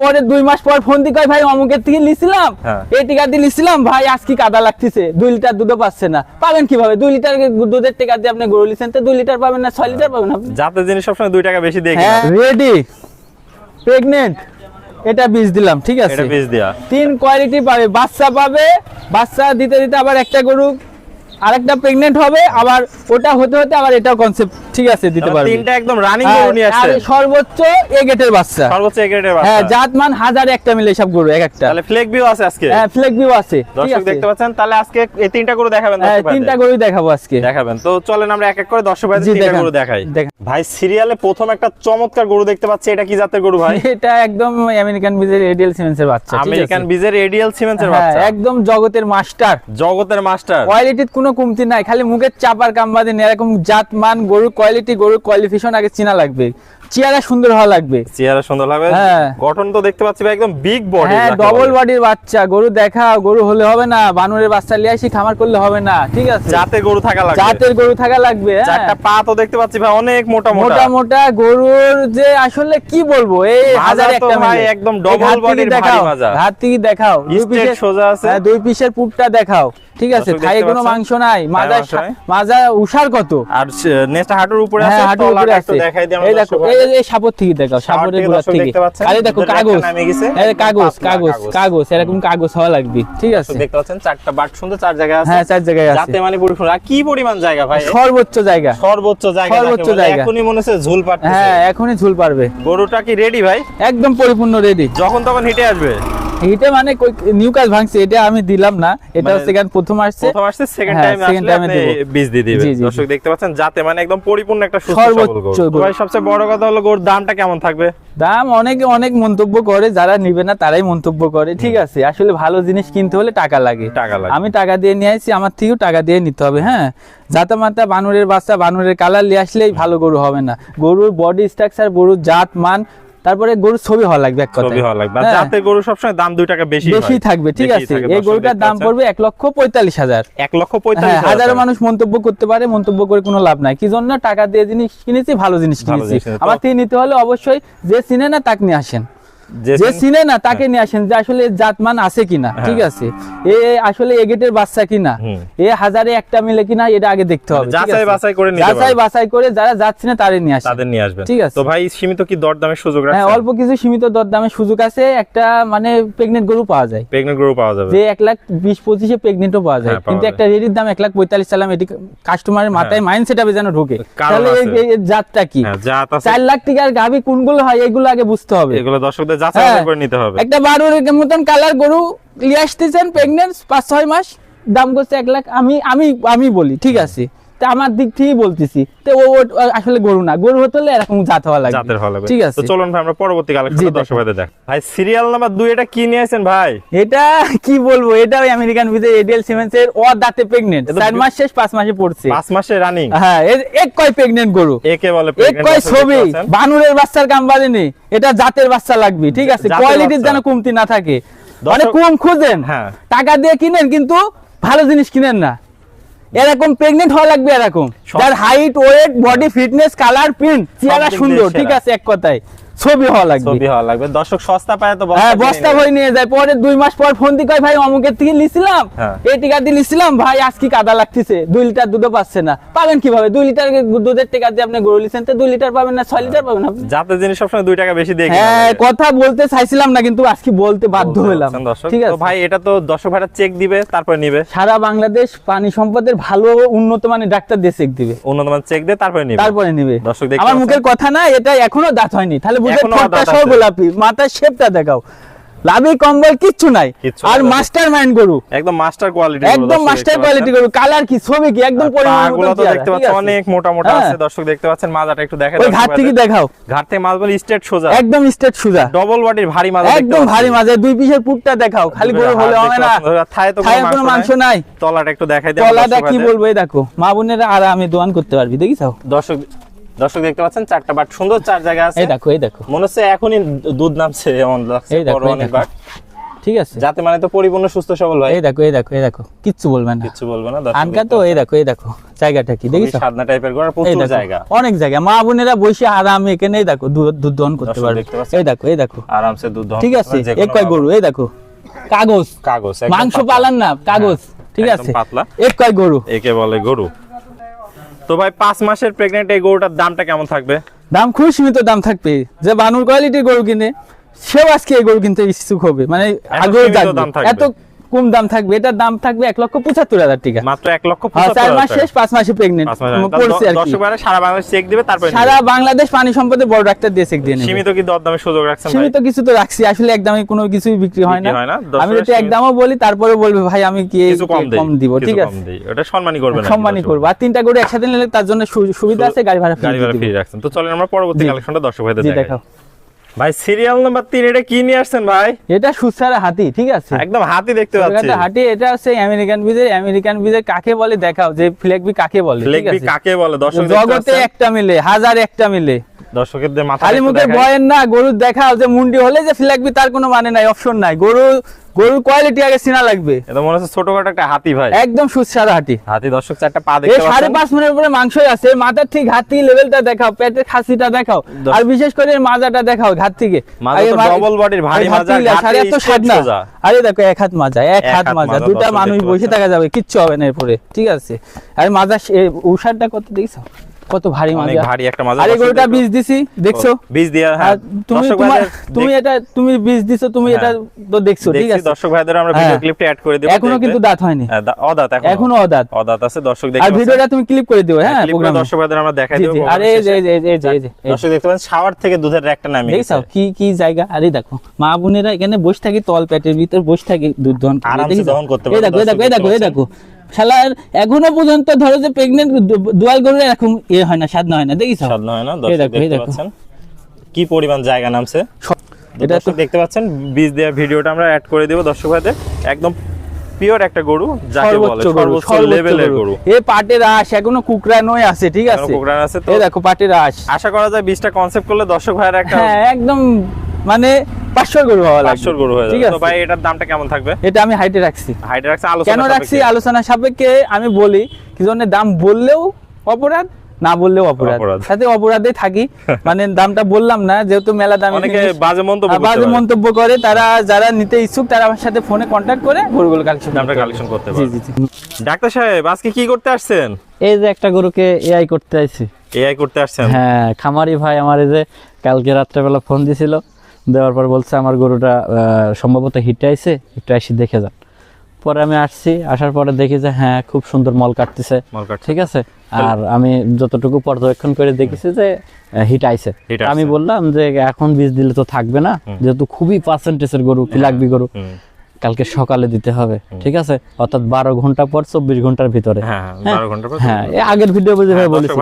পরে 2 মাস পর ফোন দি কয় ভাই অমুকের থেকে লিছিলাম এই টিকা দিয়ে লিছিলাম ভাই আজকে কাদা লাগতেছে 2 লিটার দুধও পাচ্ছে না। পাবেন কিভাবে? 2 লিটার দুধের টাকা দিয়ে আপনি গরু লিছেন তো 2 লিটার পাবেন না 6 লিটার পাবেন আপনি। জাতের জিনিস সবসময় 2 টাকা বেশি দিয়ে কিনা। রেডি প্রেগন্যান্ট এটা বীজ দিলাম, ঠিক আছে, এটা বীজ দেয়া 3 কোয়ালিটি পাবে, বাচ্চা পাবে, বাচ্চা দিতে দিতে আবার একটা গরু আরেকটা প্রেগন্যান্ট হবে, আবার ওটা হতে হতে আবার এটাও কনসেপ্ট, ঠিক আছে, দিতে পারবে। তিনটা একদম রানিং গরু নিয়ে আসছে। আর সর্বোচ্চ এ গেটের বাচ্চা, সর্বোচ্চ এ গেটের বাচ্চা। হ্যাঁ, জাতমান 1000 একটা মিলে সব গরু এক একটা। তাহলে ফ্লেক ভিউ আছে আজকে। হ্যাঁ, ফ্লেক ভিউ আছে, ঠিক দর্শক আছে, দেখতে পাচ্ছেন। তাহলে আজকে এই তিনটা গরু দেখাবেন হ্যাঁ, দর্শক ভাইদের? তিনটা গরুই দেখাবো আজকে। দেখাবেন তো চলেন আমরা এক এক করে দর্শক ভাইদের তিনটা গরু দেখাই। ভাই সিরিয়ালে প্রথম একটা চমৎকার গরু দেখতে পাচ্ছি, এটা কি জাতের গরু ভাই? এটা একদম আমেরিকান বিজের এডিএল সিমেন্সের বাচ্চা, ঠিক আছে, আমেরিকান বিজের এডিএল সিমেন্সের হ্যাঁ, বাচ্চা, একদম জগতের মাস্টার, জগতের মাস্টার। কোয়ালিটির কোনো কমতি নাই, খালি মুখের চাপার কাম বাদে নেই। এরকম জাতমান গরুর কোয়ালিটি, গরুর কোয়ালিফিকেশন আগে চিনা লাগবে, চেহারা সুন্দর হওয়া লাগবে, চেহারা সুন্দর লাগবে, হ্যাঁ, গঠন তো দেখতে পাচ্ছি ভাই একদম বিগ বডি, হ্যাঁ, ডবল বডির বাচ্চা। গরু দেখাও, গরু হলে হবে না, বানরের বাচ্চা লিয়ে আসি খামার করলে হবে না, ঠিক আছে, জাতের গরু থাকা লাগবে, জাতের গরু থাকা লাগবে। চারটা পা তো দেখতে পাচ্ছি ভাই অনেক মোটা মোটা মোটা মোটা গরুর, যে আসলে কি বলবো, এই হাজার একটা ভাই একদম ডবল বডির ভারী মাজা। হাত থেকে দেখাও, দুই পিসের সোজা আছে, দুই পিসের পুপটা দেখাও, ঠিক আছে, থায়ে কোনো মাংস নাই, মাজা উষার কত, আর নেক্সট হাঁটুর উপরে আছে, হাঁটুর উপরে আছে, দেখাই দিই এই দেখো, এই সাপোর্ট থেকে দেখাও, সাপোর্টের গোড়া থেকে, আরে দেখো কাগজ, এই কাগজ কাগজ কাগজ, এরকম কাগজ হওয়া লাগবে, ঠিক আছে, দেখতে পাচ্ছেন চারটা বাট সুন্দর, 4 জায়গায় আছে, হ্যাঁ, 4 জায়গায় আছে, যাতে মানে পরিপূর্ণ। আর কি পরিমাণ জায়গা ভাই? সর্বোচ্চ জায়গা, সর্বোচ্চ জায়গা, সর্বোচ্চ জায়গা, এখনই মনে হচ্ছে ঝুল পাচ্ছে, হ্যাঁ, এখনই ঝুল পারবে। গরুটা কি রেডি ভাই? একদম পরিপূর্ণ রেডি, যখন তখন হিটে আসবে। এটা মানে নিউ কাজ ভাঙছে, এটা আমি দিলাম না, এটা সেকেন্ড প্রথম আসছে, সেকেন্ড টাইম আসলে আপনি বীজ দিয়ে দিবেন। দর্শক দেখতে পাচ্ছেন যাতে মানে একদম পরিপূর্ণ একটা সুস্থ সবল গরু। ভাই সবচেয়ে বড় কথা হলো গরুর দামটা কেমন থাকবে? দাম অনেকে অনেক মন্তব্য করে, যারা নিবে না তারাই মন্তব্য করে, ঠিক আছে, আসলে ভালো জিনিস কিনতে হলে টাকা লাগে, আমি টাকা দিয়ে নিয়ে আসছি, আমার থেকেও টাকা দিয়ে নিতে হবে, হ্যাঁ, যাতা মাতা বানরের বাচ্চা, বানরের কালার নিয়ে আসলেই ভালো গরু হবে না, গরুর বডি স্ট্রাকচার, গরুর জাত মান, তারপরে গরুর ছবি হওয়া লাগবে, এক কথায় ছবি হওয়া লাগবে। জাতের গরু সবসময় দাম 2 টাকা বেশি থাকবে, ঠিক আছে। এই গরুটার দাম পড়বে 1,45,000, 1,45,000। হাজারো মানুষ মন্তব্য করতে পারে, মন্তব্য করে কোনো লাভ নাই, কি জন্য? টাকা দিয়ে জিনিস কিনেছি, ভালো জিনিস কিনেছি, আমার থেকে নিতে হলে অবশ্যই যে চিনে না তাকে নিয়ে আসেন, যে চিনে না তাকে নিয়ে আসেন, যে আসলে জাতমান আছে কিনা, ঠিক আছে, এ আসলে এ গেটের বাচ্চা কিনা, এ হাজারে একটা মিলে কিনা, এটা আগে দেখতে হবে, যাচাই বাছাই করে নিতে হবে, যাচাই বাছাই করে যারা যাচ্ছে না তাদের নিয়ে আসেন, তাদের নিয়ে আসবেন, ঠিক আছে। তো ভাই সীমিত কি দরদামের সুযোগ রাখছেন? হ্যাঁ, অল্প কিছু সীমিত দরদামের সুযোগ আছে, একটা মানে প্রেগন্যান্ট গরু পাওয়া যায়, প্রেগন্যান্ট গরু পাওয়া যাবে, যে 1,20,25 এ প্রেগন্যান্টও পাওয়া যায়, কিন্তু একটা রেডির দাম 1,45,000 চালাম, এটি কাস্টমারের মাথায় মাইন্ডসেট হবে যেন ঢোকে, তাহলে এই জাতটা কি, 4 লাখ টাকার গাভী কোনগুলো হয় এগুলো আগে বুঝতে হবে, এগুলো দর্শকদের যাচাই করে নিতে হবে। একটা বারুর মতন কালার গরু নিয়ে আসতেছেন, প্রেগন্যান্ট 5-6 মাস, দাম করছে 1 লাখ, আমি বলি, ঠিক আছে, তা আমার দিক থেকেই বলতেছি, তো ও আসলে গরু না, গরু হতে হলে এরকম জাত হওয়া লাগবে, ঠিক আছে। তো চলুন ভাই আমরা পরবর্তী কালেকশন দর্শকদের দেখ। ভাই সিরিয়াল নাম্বার 2 এটা কি নিয়ে আসেন ভাই? এটা কি বলবো, এটা ওই আমেরিকান বিজের এডিএল সিমেন্সের ও দাঁতে প্রেগন্যান্ট, 4 মাস শেষ 5 মাসে পড়ছে, 5 মাসে রানিং, হ্যাঁ, এক কয় প্রেগন্যান্ট গরু, একে বলে এক কয় ছবি, বানুরের বাচ্চার কাম বাজেনি, এটা জাতের বাচ্চা লাগবে, ঠিক আছে, কোয়ালিটির যেন কমতি না থাকে, মানে কম খুঁজেন, টাকা দিয়ে কিনেন কিন্তু ভালো জিনিস কিনেন না, এরকম প্রেগন্যান্ট হওয়া লাগবে, এরকম যার height, weight, body fitness, colour, print, চেহারা সুন্দর, ঠিক আছে, এক কথায় ছবি হওয়া লাগবে, দর্শক সস্তা পায় তো বস্তা ভরে নিয়ে যায়, পরে 2 মাস পর ফোন দি কয় ভাই অমুকের থেকে লিছিলাম, এই টিকা দিয়ে লিছিলাম ভাই আজকে কাদা লাগতেছে, 2 লিটার দুধও পাচ্ছে না, পাবেন কিভাবে? 2 লিটার দুধের টাকা দিয়ে আপনি গরু লিছেন তো 2 লিটার পাবেন না 6 লিটার পাবেন আপনি। জাতের জিনিস সবসময় 2 টাকা বেশি দিয়ে কিনা। হ্যাঁ, কথা বলতে চাইছিলাম না কিন্তু আজকে বলতে বাধ্য হলাম, ঠিক আছে। তো ভাই এটা তো দর্শক ভাইরা চেক দিবে তারপর নিবে, সারা বাংলাদেশ পানি সম্পদের ভালো উন্নত মানের ডাক্তার দিয়ে চেক দিবে, উন্নত মানের চেক দিয়ে তারপরে নিবে। দর্শক দেখতে আমার মুখের কথা না, এটা এখনো দাঁত হয়নি, তাহলে বুঝে গোলাপি, মাথার শেপটা দেখাও, লাভি কম্বল কিচ্ছু নাই, আর মাস্টার মাইন্ড গরু, একদম মাস্টার কোয়ালিটি, একদম মাস্টার কোয়ালিটি গরু, কালার কি, ছবি কি, একদম পরিমাণ মতো দেখতে পাচ্ছেন, অনেক মোটা মোটা আছে, দর্শক দেখতে পাচ্ছেন, মাজাটা একটু দেখাই দাও, ঘাট থেকে দেখাও, ঘাট থেকে মাছ বলি স্ট্রেট সোজা, একদম স্ট্রেট সোজা, ডবল বডির ভারী মাজা, একদম ভারী মাজা, 2 পিসের পুটটা দেখাও, খালি গরু হলে হবে না, থায়ে তো কোনো মাংস নাই, তলাটা একটু দেখাই দাও, তলাটা কি বলবো, এই দেখো মা বোনেরা আর আমি দোয়ান করতে পারবি, দেখিছো দর্শক দেখতে পাচ্ছেন, 4টা বাট সুন্দর, 4 জায়গা আছে, এই দেখো মনে হচ্ছে এখনই দুধ নামছে এমন লাগছে, বড় অনেক বাট, ঠিক আছে, যাতে মানে তো পরিপূর্ণ সুস্থ সবল ভাই। এই দেখো কিচ্ছু বলবে না, কিচ্ছু বলবে না। আনকা তো এই দেখো জায়গাটা কি দেখিস, সাদনা টাইপের ঘর, প্রচুর জায়গা, অনেক জায়গা, মা বোনেরা বসে আরামে এখানে দেখো দুধ দহন করতে পারবে। এই দেখো আরামসে দুধ দহন, ঠিক আছে। এক কয় গরু, এই দেখো কাগজ, মাংস পালান না, কাগজ, ঠিক আছে, পাতলা। এক কয় গরু, একে বলে গরু। তো ভাই 5 মাসের প্রেগন্যান্ট এই গরুটার দামটা কেমন থাকবে? দাম খুব সীমিত দাম থাকবে, যে বানুর কোয়ালিটির গরু কিনে সেও আজকে এই গরু কিনতে ইচ্ছুক হবে, মানে আগেও এত কম দাম থাকবে। এটার দাম থাকবে 1,75,000 টাকা, মাত্র 1,75,000। 4 মাস শেষ, 5 মাসে প্রেগন্যান্ট পড়ছে আর কি। দর্শকরা সারা বাংলাদেশ চেক দিবে, তারপর সারা বাংলাদেশ পানি সম্পদের বড় ডাক্তার দিয়ে চেক দিয়ে নেবে। সীমিত কি দরদামের সুযোগ রাখছেন ভাই? সীমিত কিছু তো রাখছি, আসলে একদমই কোনো কিছুই বিক্রি হয় না। আমি যদি একদমও বলি তারপরে বলবে ভাই আমি কি কম দিব, ঠিক আছে, ওটা সম্মানই করবেন, সম্মানই করব। আর 3টা গরু একসাথে নিলে তার জন্য সুবিধা আছে, গাড়ি ভাড়া ফ্রি রাখছেন। তো চলেন আমরা পরবর্তী কালেকশনটা দর্শক ভাইদের দেখাই। দেখাও ভাই সিরিয়াল নাম্বার 3, এটা কি নিয়ে আসছেন ভাই? এটা সুসারা হাতি, ঠিক আছে, একদম হাতি দেখতে পাচ্ছি। এটা হাতি, এটা আছে আমেরিকান বিজের কাকে বলে দেখাও, যে ফ্ল্যাগবি কাকে বলে, ঠিক আছে, কাকে বলে দর্শক জগতে একটা মিলে, হাজার একটা মিলে। দর্শকদের মাথা খালি মুখে ভয়ের না, গরু দেখাও যে মুন্ডি হলে যে ফ্ল্যাগবি, তার কোনো মানে নাই, অপশন নাই। গরুর কোয়ালিটি আগে চিনা লাগবে। এটা মনে হচ্ছে ছোটখাটো একটা হাতি ভাই, একদম সুসারা হাতি। দর্শক 4টা পা দেখতে পাচ্ছেন, 5.5 মনের উপরে মাংসই আছে। মাথার ঠিক হাতি লেভেলটা দেখাও, পেটের খাসিটা দেখাও, আর বিশেষ করে মাজাটা দেখাও, ঘাট থেকে ডবল বডির ভারী মাজা, সাড়ে এত সাদনা। আরে দেখো এক হাত মাজা, দুটা মানুষ বসে থাকা যাবে, কিচ্ছু হবে না এরপরে, ঠিক আছে। আর মাজা উষারটা কত দেখছো, কত ভারী মাজা, অনেক ভারী একটা মাজা। আরে গরুটা বীজ দিছি, দেখছো বীজ দিয়া, হ্যাঁ তুমি বীজ দিছো, তুমি এটা তো দেখছো, ঠিক আছে। দর্শক ভাইদের আমরা ভিডিও ক্লিপটা অ্যাড করে দেব, এখনো কিন্তু দাঁত হয়নি, এখনো অদাঁত আছে, দর্শক দেখতে। আর ভিডিওটা তুমি ক্লিপ করে দিও, হ্যাঁ প্রোগ্রামে দর্শক ভাইদের আমরা দেখাই দেব। আরে এই দর্শক দেখতে পাচ্ছেন শাওয়ার থেকে দুধের একটা নামিয়ে দেখছো কি জায়গা। আরে দেখো মা বোনেরা এখানে বসে থাকি, তল পেটের ভিতর বসে থাকি, দুধ দহন করতে পারে। এই দেখো শালার এখনো পর্যন্ত ধরো যে প্রেগন্যান্ট দুয়াল গরুর এরকম হয় না, সাদনা হয় না, দেখিস সাদনা হয় না। দর্শক দেখতে পাচ্ছেন কি পরিমাণ জায়গা নামছে, এটা তো দেখতে পাচ্ছেন। বীজ দেওয়া ভিডিওটা আমরা অ্যাড করে দেব দর্শক ভাইদের। একদম পিওর একটা গরু, যাকে বলে সর্বোচ্চ লেভেলের গরু। এই পাটের আঁশ এখনো কুকরানোই আছে, ঠিক আছে, কুকরান আছে। তো এই দেখো পাটের আঁশ। আশা করা যায় বীজটা কনসেপ্ট করলে দর্শক ভাইরা একটা, হ্যাঁ একদম মানে 500 গরু হওয়া লাগবে, 500 গরু হয়ে যাবে। তো ভাই এটার দামটা কেমন থাকবে? এটা আমি হাইটে রাখছি, কেন রাখছি আলোচনা সাপেক্ষে আমি বলি, কি জন্য দাম বললেও অপরাধ, না বললেও অপরাধ, সাথে অপরাধে থাকি। মানে দামটা বললাম না, যেহেতু মেলা দাম, অনেকে বাজে মন্তব্য করে, তারা যারা নিতে ইচ্ছুক তারা আমার সাথে ফোনে কন্টাক্ট করে গরুগুলো কালেকশন করতে পারে। ডাক্তার সাহেব আজকে কি করতে আসছেন? এই যে একটা গরুকে এআই করতে আইছি। এআই করতে আসছেন? হ্যাঁ, খামারি ভাই আমার এই যে কালকে রাত্রেবেলা ফোন দিছিল, দেওয়ার পর বলছে আমার গরুটা সম্ভবত হিটে আইছে, একটু এসে দেখে যান। পরে আমি আসছি, আসার পরে দেখি যে হ্যাঁ খুব সুন্দর মল কাটতেছে, ঠিক আছে। আর আমি যতটুকু পর্যবেক্ষণ করে দেখেছি যে হিট আইছে। আমি বললাম যে এখন বীজ দিলে তো থাকবে না, যেহেতু খুবই পার্সেন্টেজের গরু, লাগবে গরু, কালকে সকালে দিতে হবে, ঠিক আছে, অর্থাৎ 12 ঘন্টা পর 24 ঘন্টার ভিতরে। হ্যাঁ, আগের ভিডিও বুঝে ভাই বলেছি,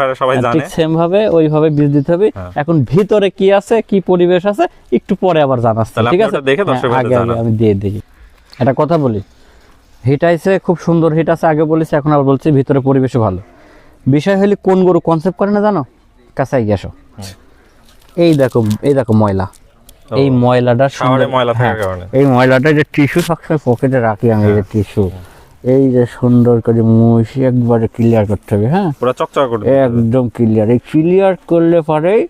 ঠিক সেম ভাবে ওইভাবে বীজ দিতে হবে। এখন ভিতরে কি আছে, কি পরিবেশ আছে, একটু পরে আবার জানাচ্ছি, ঠিক আছে। আগে আমি দিয়ে দেখি, একটা কথা বলি, হিট আইছে, খুব সুন্দর হিট আছে, আগে বলেছি, এখন আবার বলছি ভিতরে পরিবেশ ভালো। বিষয় হলে কোন গরু কনসেপ্ট করে না জানো? কাঁচাই গেছো, এই দেখো ময়লা, এই ময়লাটা এই ময়লাটা যে টিস্যু সবসময় পকেটে রাখি আমি, এই টিস্যু, এই যে সুন্দর করে মুছে একবারে ক্লিয়ার করতে হবে। হ্যাঁ, পুরো চকচক করতে হবে, একদম ক্লিয়ার। এই ক্লিয়ার করলে পরেই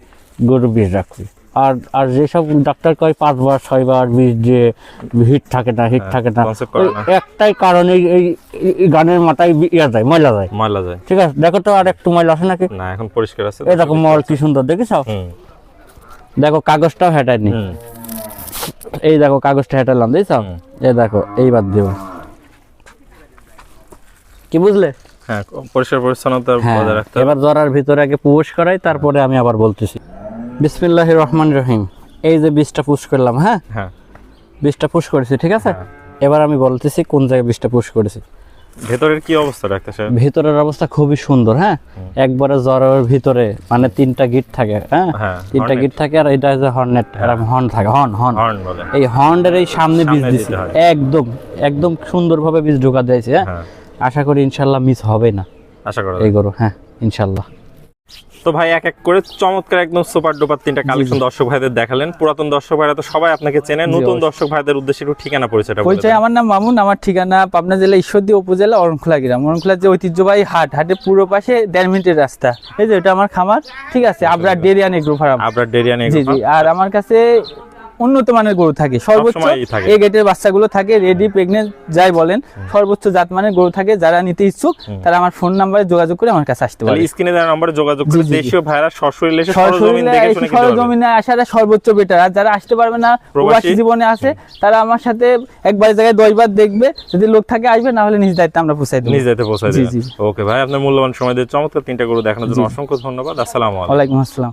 গরু বীজ রাখবি। আর যেসব ডাক্তার কয় 5 বার 6 বার বীজ যে হিট থাকে না, একটাই কারণ, এই গানের মাথায় যায়, ময়লা যায়, ঠিক আছে। দেখো তো আর একটু ময়লা আছে নাকি? না, এখন পরিষ্কার আছে। এই দেখো মল কি সুন্দর, দেখেছো? দেখো কাগজটাও হেঁটায়নি, এই দেখো কাগজটা হেঁটালাম, দেখছো? এই দেখো এইবার দেব, কি বুঝলে? হ্যাঁ, পরিষ্কার পরিচ্ছন্নতা বজায় রাখতে হবে। এবার জরার ভিতরে আগে পুশ করাই, তারপরে আমি আবার বলতেছি। বিসমিল্লাহির রহমানির রহিম। এই যে বীজটা পুশ করলাম, হ্যাঁ, বীজটা পুশ করেছি, ঠিক আছে। এবার আমি বলতেছি কোন জায়গায় বীজটা পুশ করেছি। ভেতরের কি অবস্থা ডাক্তার সাহেব? ভেতরের অবস্থা খুবই সুন্দর। হ্যাঁ, একবারে জরার ভিতরে মানে 3টা গিট থাকে। হ্যাঁ, 3টা গিট থাকে, আর এটা যে হর্নেট, এরকম হর্ন থাকে, হর্ন বলে। এই হর্নের এই সামনে বীজ দিছি, একদম সুন্দরভাবে বীজ ঢোকা দিয়েছি। হ্যাঁ, আশা করি ইনশাআল্লাহ মিস হবে না, আশা করা এই গরু। হ্যাঁ, ইনশাআল্লাহ। তো ভাই এক এক করে চমৎকার একদম সুপার ডুপার 3টা কালেকশন দর্শক ভাইদের দেখালেন। পুরাতন দর্শক ভাইরা তো সবাই আপনাকে চেনে, নতুন দর্শক ভাইদের উদ্দেশ্যে একটু ঠিকানা পরিচয়টা বলে পরিচয়, দেন। আমার নাম মামুন, আমার ঠিকানা পাবনা জেলা ঈশ্বরদী উপজেলা অরণখোলা গ্রাম। অরণখোলার যে ঐতিহ্যবাহী হাটের পুরো পাশে 1.5 মিনিটের রাস্তা। এই যে এটা আমার খামার, ঠিক আছে, Abrar dairy and agro farm. Abrar dairy and জি জি। আর আমার কাছে উন্নত মানের গরু থাকে, সর্বোচ্চ সবসময়ই থাকে। এই গেটের বাচ্চাগুলো থাকে, রেডি প্রেগনেন্ট যাই বলেন, সর্বোচ্চ জাত মানের গরু থাকে। যারা নিতে ইচ্ছুক তারা আমার ফোন নাম্বারে যোগাযোগ করে আমার কাছে আসতে পারে। তাহলে স্ক্রিনে দেওয়া নম্বরে যোগাযোগ করে জি, জি, জি। দেশীয় ভাইরা সরাসরি এসে সরজমিন দেখে শুনে কিনতে পারবে। সরজমিনে আসাটা সর্বোচ্চ বেটার। আর যারা আসতে পারবে না, প্রবাসী জীবনে আছে, তারা আমার সাথে একবার জায়গায় 10 বার দেখবে, যদি লোক থাকে আসবে, না হলে নিজ দায়িত্বে আমরা পৌঁছাই দেব। নিজ দায়িত্বে পৌঁছায় জি, দিবেন। জি। ওকে ভাই, আপনার মূল্যবান সময় দিয়ে চমৎকার 3টা গরু দেখানোর জন্য অসংখ্য ধন্যবাদ। আসসালামু আলাইকুম। ওয়ালাইকুম আসসালাম।